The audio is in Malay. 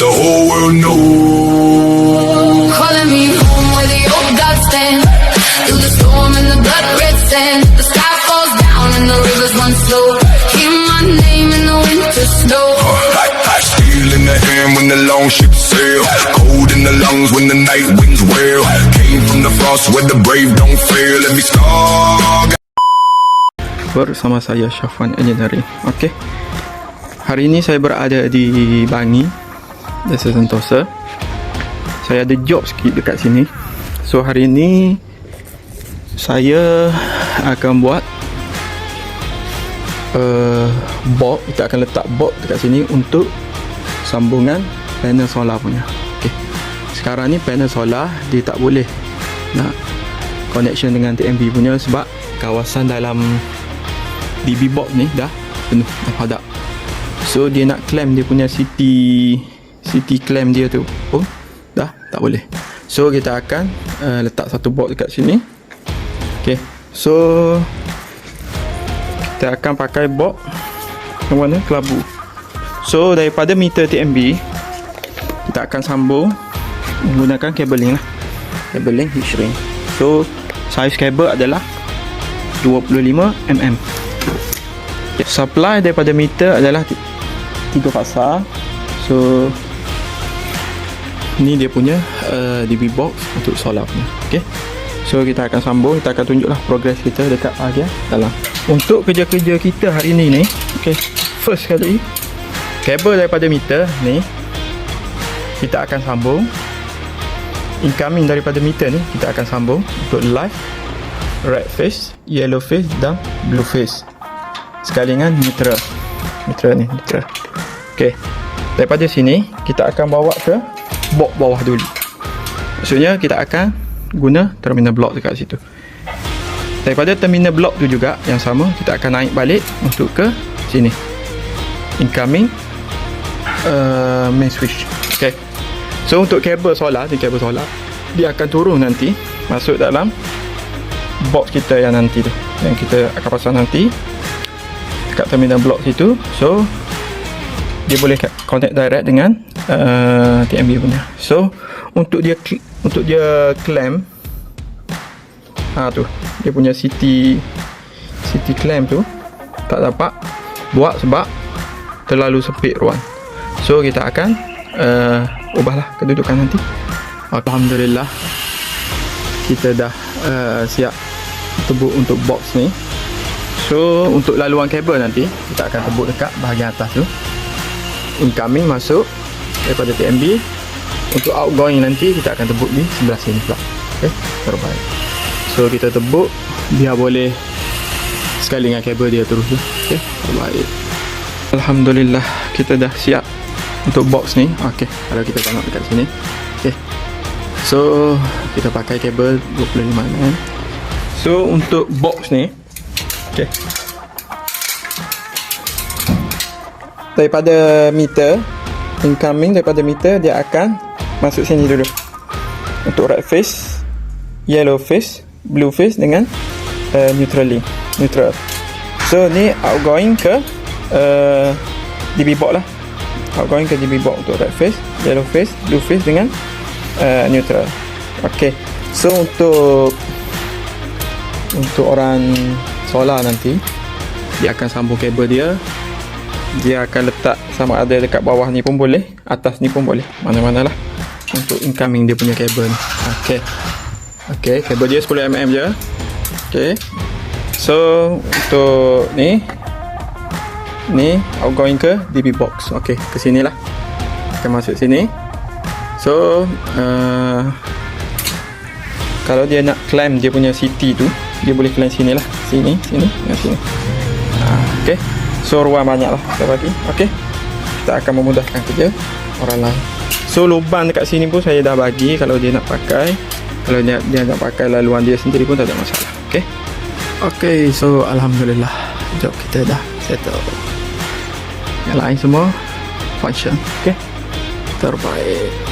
The whole world knows. Calling me home where the old gods stand. Through the storm and the blood red sand. The sky falls down and the rivers run slow. Hear my name in the winter snow. Like steel in the hand when the long ships sail. Cold in the lungs when the night winds wail. Came from the frost where the brave don't fail. Every star. Bersama saya Syafwan Engineering. Okey. Hari ini saya berada di Bangi, Desa Sentosa. Saya ada job sikit dekat sini. So hari ini saya akan buat box. Kita akan letak box dekat sini untuk sambungan panel solar punya. Okey. Sekarang ni panel solar dia tak boleh nak connection dengan TMB punya sebab kawasan dalam DB box ni dah penuh, dah padat. So dia nak claim dia punya city claim dia tu pun dah tak boleh. So kita akan letak satu box dekat sini. Okay, so kita akan pakai box yang warna kelabu. So daripada meter TMB kita akan sambung menggunakan kabeling lah, kabeling heat shrink. So saiz kabel adalah 25mm. Supply daripada meter adalah 3 pasar. So ni dia punya DB box untuk solar punya. Okay, so kita akan sambung. Kita akan tunjuklah progress kita dekat bahagian dalam. Untuk kerja-kerja kita hari ni okay, first kali kabel daripada meter ni kita akan sambung. Incoming daripada meter ni kita akan sambung untuk live, red phase, yellow phase dan blue phase sekali dengan neutral ni, neutral. Okay, daripada sini kita akan bawa ke box bawah dulu. Maksudnya kita akan guna terminal block dekat situ. Daripada terminal block tu juga yang sama kita akan naik balik untuk ke sini, incoming main switch. Okay, so untuk kabel solar ni, kabel solar dia akan turun nanti masuk dalam box kita yang nanti tu, yang kita akan pasang nanti dekat terminal block situ. So dia boleh connect direct dengan TMB punya. So untuk dia clamp tu, dia punya city clamp tu tak dapat buat sebab terlalu sempit ruang. So kita akan ubahlah kedudukan nanti. Alhamdulillah kita dah siap tebuk untuk box ni. So untuk laluan kabel nanti kita akan tebuk dekat bahagian atas tu, incoming masuk daripada TMB. Untuk outgoing nanti kita akan tebuk di sebelah sini pula. Okay, terbaik. So kita tebuk biar boleh sekali dengan kabel dia terus. Okay, terbaik. Alhamdulillah kita dah siap untuk box ni. Okay, kalau kita tengok dekat sini. Okay, so kita pakai kabel 25mm. So untuk box ni, okay, daripada meter, incoming daripada meter dia akan masuk sini dulu untuk red phase, yellow phase, blue phase dengan neutral. So ni outgoing ke DB box lah, outgoing ke DB box untuk red phase, yellow phase, blue phase dengan neutral. Okay, so untuk orang solar nanti dia akan sambung kabel dia akan letak sama ada dekat bawah ni pun boleh, atas ni pun boleh, mana-mana lah untuk incoming dia punya kabel ni. Okay, kabel dia 10mm je. Okay, so untuk ni outgoing ke DB box. Okay, ke sini lah, kita masuk sini. So kalau dia nak climb dia punya city tu, dia boleh climb sini lah, sini dan sini. Okay, so ruang banyak lah kita bagi. Okay, kita akan memudahkan kerja orang lain. So lubang dekat sini pun saya dah bagi kalau dia nak pakai. Kalau dia nak pakai laluan dia sendiri pun tak ada masalah. Okay, so Alhamdulillah job kita dah settle. Yang lain semua function. Okay, terbaik.